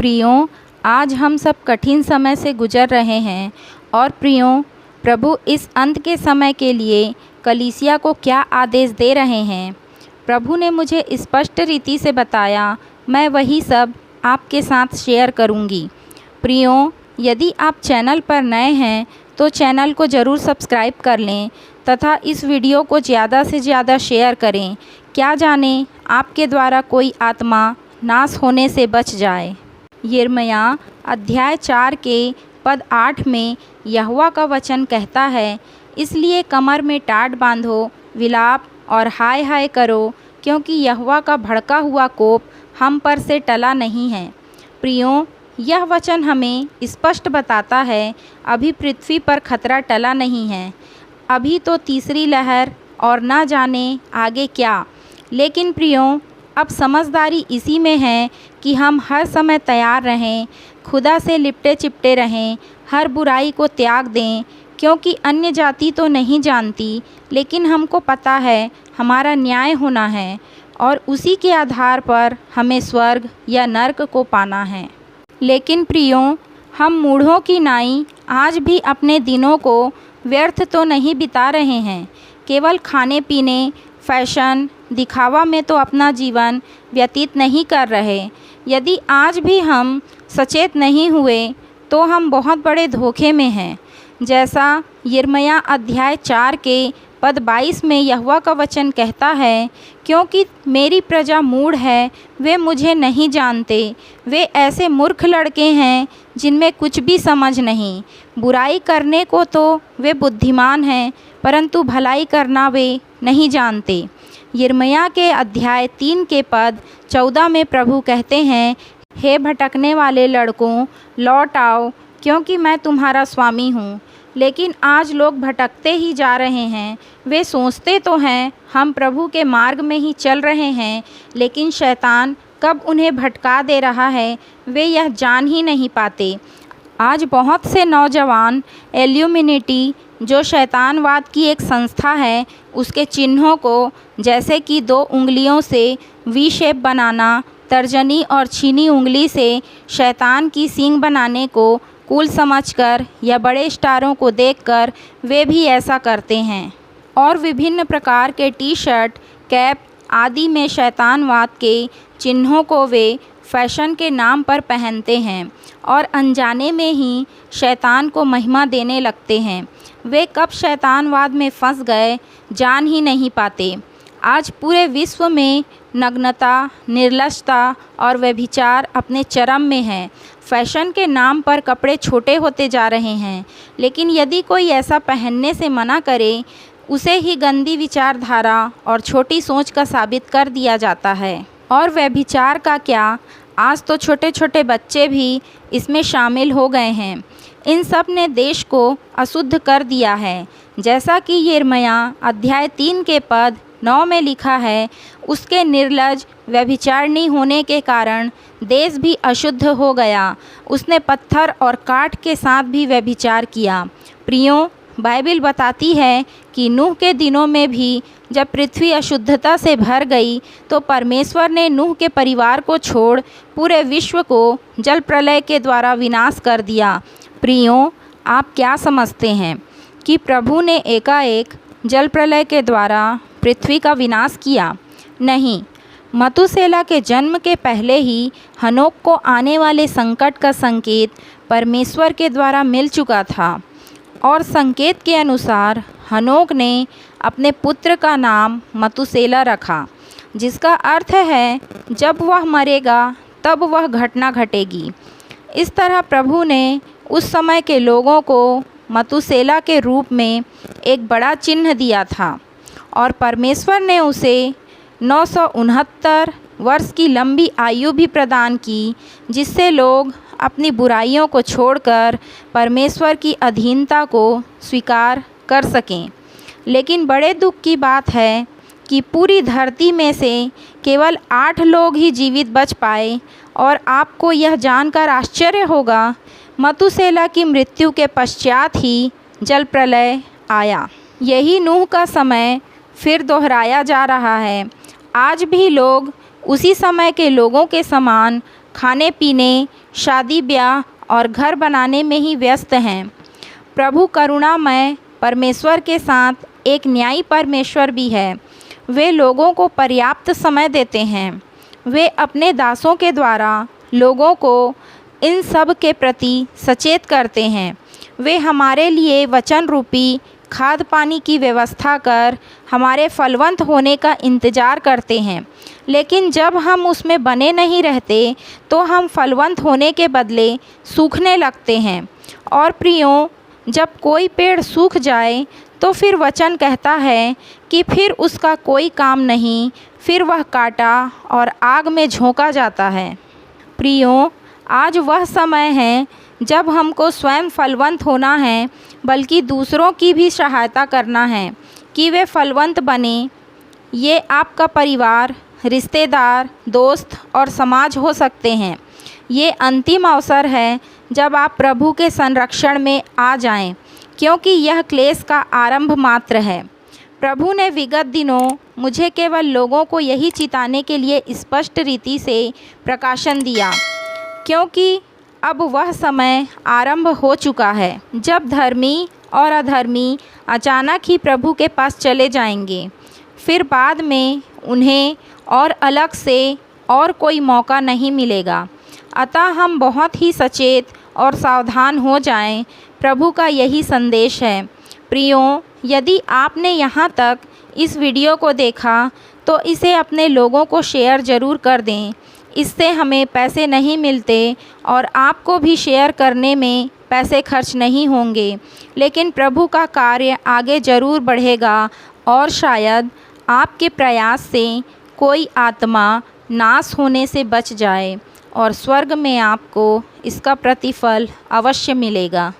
प्रियों, आज हम सब कठिन समय से गुजर रहे हैं और प्रियों, प्रभु इस अंत के समय के लिए कलीसिया को क्या आदेश दे रहे हैं। प्रभु ने मुझे स्पष्ट रीति से बताया, मैं वही सब आपके साथ शेयर करूंगी। प्रियों, यदि आप चैनल पर नए हैं तो चैनल को ज़रूर सब्सक्राइब कर लें तथा इस वीडियो को ज़्यादा से ज़्यादा शेयर करें। क्या जाने आपके द्वारा कोई आत्मा नाश होने से बच जाए। यिर्मयाह अध्याय 4 के पद 8 में यहोवा का वचन कहता है, इसलिए कमर में टाट बांधो, विलाप और हाय हाय करो, क्योंकि यहोवा का भड़का हुआ कोप हम पर से टला नहीं है। प्रियों, यह वचन हमें स्पष्ट बताता है, अभी पृथ्वी पर खतरा टला नहीं है। अभी तो तीसरी लहर और ना जाने आगे क्या। लेकिन प्रियों, अब समझदारी इसी में है कि हम हर समय तैयार रहें, खुदा से लिपटे चिपटे रहें, हर बुराई को त्याग दें, क्योंकि अन्य जाति तो नहीं जानती, लेकिन हमको पता है हमारा न्याय होना है और उसी के आधार पर हमें स्वर्ग या नर्क को पाना है। लेकिन प्रियों, हम मूढ़ों की नाई आज भी अपने दिनों को व्यर्थ तो नहीं बिता रहे हैं। केवल खाने पीने, फैशन, दिखावा में तो अपना जीवन व्यतीत नहीं कर रहे। यदि आज भी हम सचेत नहीं हुए तो हम बहुत बड़े धोखे में हैं। जैसा यिर्मयाह अध्याय 4 के पद 22 में यहोवा का वचन कहता है, क्योंकि मेरी प्रजा मूढ़ है, वे मुझे नहीं जानते। वे ऐसे मूर्ख लड़के हैं जिनमें कुछ भी समझ नहीं। बुराई करने को तो वे बुद्धिमान हैं, परंतु भलाई करना वे नहीं जानते। यिर्मयाह के अध्याय 3 के पद 14 में प्रभु कहते हैं, हे भटकने वाले लड़कों, लौट आओ, क्योंकि मैं तुम्हारा स्वामी हूँ। लेकिन आज लोग भटकते ही जा रहे हैं। वे सोचते तो हैं हम प्रभु के मार्ग में ही चल रहे हैं, लेकिन शैतान कब उन्हें भटका दे रहा है वे यह जान ही नहीं पाते। आज बहुत से नौजवान इल्यूमिनेटी, जो शैतानवाद की एक संस्था है, उसके चिन्हों को, जैसे कि 2 उंगलियों से वी शेप बनाना, तर्जनी और छीनी उंगली से शैतान की सींग बनाने को कूल समझकर या बड़े स्टारों को देखकर वे भी ऐसा करते हैं। और विभिन्न प्रकार के टी शर्ट, कैप आदि में शैतानवाद के चिन्हों को वे फैशन के नाम पर पहनते हैं और अनजाने में ही शैतान को महिमा देने लगते हैं। वे कब शैतानवाद में फंस गए जान ही नहीं पाते। आज पूरे विश्व में नग्नता, निर्लज्जता और व्यभिचार अपने चरम में है। फैशन के नाम पर कपड़े छोटे होते जा रहे हैं, लेकिन यदि कोई ऐसा पहनने से मना करे, उसे ही गंदी विचारधारा और छोटी सोच का साबित कर दिया जाता है। और व्यभिचार का क्या, आज तो छोटे छोटे बच्चे भी इसमें शामिल हो गए हैं। इन सब ने देश को अशुद्ध कर दिया है। जैसा कि यिर्मयाह अध्याय 3 के पद 9 में लिखा है, उसके निर्लज्ज व्यभिचारिणी होने के कारण देश भी अशुद्ध हो गया। उसने पत्थर और काठ के साथ भी व्यभिचार किया। प्रियों, बाइबिल बताती है कि नूह के दिनों में भी जब पृथ्वी अशुद्धता से भर गई तो परमेश्वर ने नूह के परिवार को छोड़ पूरे विश्व को जल प्रलय के द्वारा विनाश कर दिया। प्रियों, आप क्या समझते हैं कि प्रभु ने एकाएक जल प्रलय के द्वारा पृथ्वी का विनाश किया? नहीं, मतूशेलह के जन्म के पहले ही हनोक को आने वाले संकट का संकेत परमेश्वर के द्वारा मिल चुका था। और संकेत के अनुसार हनोक ने अपने पुत्र का नाम मतूशेलह रखा, जिसका अर्थ है जब वह मरेगा तब वह घटना घटेगी। इस तरह प्रभु ने उस समय के लोगों को मतूशेलह के रूप में एक बड़ा चिन्ह दिया था और परमेश्वर ने उसे 969 वर्ष की लंबी आयु भी प्रदान की, जिससे लोग अपनी बुराइयों को छोड़कर परमेश्वर की अधीनता को स्वीकार कर सकें। लेकिन बड़े दुख की बात है कि पूरी धरती में से केवल 8 लोग ही जीवित बच पाए। और आपको यह जानकर आश्चर्य होगा, मतूशेलह की मृत्यु के पश्चात ही जल प्रलय आया। यही नूह का समय फिर दोहराया जा रहा है। आज भी लोग उसी समय के लोगों के समान खाने पीने, शादी ब्याह और घर बनाने में ही व्यस्त हैं। प्रभु करुणामय परमेश्वर के साथ एक न्यायी परमेश्वर भी है। वे लोगों को पर्याप्त समय देते हैं। वे अपने दासों के द्वारा लोगों को इन सब के प्रति सचेत करते हैं। वे हमारे लिए वचन रूपी खाद पानी की व्यवस्था कर हमारे फलवंत होने का इंतज़ार करते हैं। लेकिन जब हम उसमें बने नहीं रहते तो हम फलवंत होने के बदले सूखने लगते हैं। और प्रियों, जब कोई पेड़ सूख जाए तो फिर वचन कहता है कि फिर उसका कोई काम नहीं, फिर वह काटा और आग में झोंका जाता है। प्रियों, आज वह समय है जब हमको स्वयं फलवंत होना है, बल्कि दूसरों की भी सहायता करना है कि वे फलवंत बने। ये आपका परिवार, रिश्तेदार, दोस्त और समाज हो सकते हैं। ये अंतिम अवसर है जब आप प्रभु के संरक्षण में आ जाएं, क्योंकि यह क्लेश का आरंभ मात्र है। प्रभु ने विगत दिनों मुझे केवल लोगों को यही चिताने के लिए स्पष्ट रीति से प्रकाशन दिया, क्योंकि अब वह समय आरंभ हो चुका है जब धर्मी और अधर्मी अचानक ही प्रभु के पास चले जाएंगे। फिर बाद में उन्हें और अलग से और कोई मौका नहीं मिलेगा। अतः हम बहुत ही सचेत और सावधान हो जाएं। प्रभु का यही संदेश है। प्रियों, यदि आपने यहाँ तक इस वीडियो को देखा तो इसे अपने लोगों को शेयर ज़रूर कर दें। इससे हमें पैसे नहीं मिलते और आपको भी शेयर करने में पैसे खर्च नहीं होंगे, लेकिन प्रभु का कार्य आगे ज़रूर बढ़ेगा और शायद आपके प्रयास से कोई आत्मा नाश होने से बच जाए और स्वर्ग में आपको इसका प्रतिफल अवश्य मिलेगा।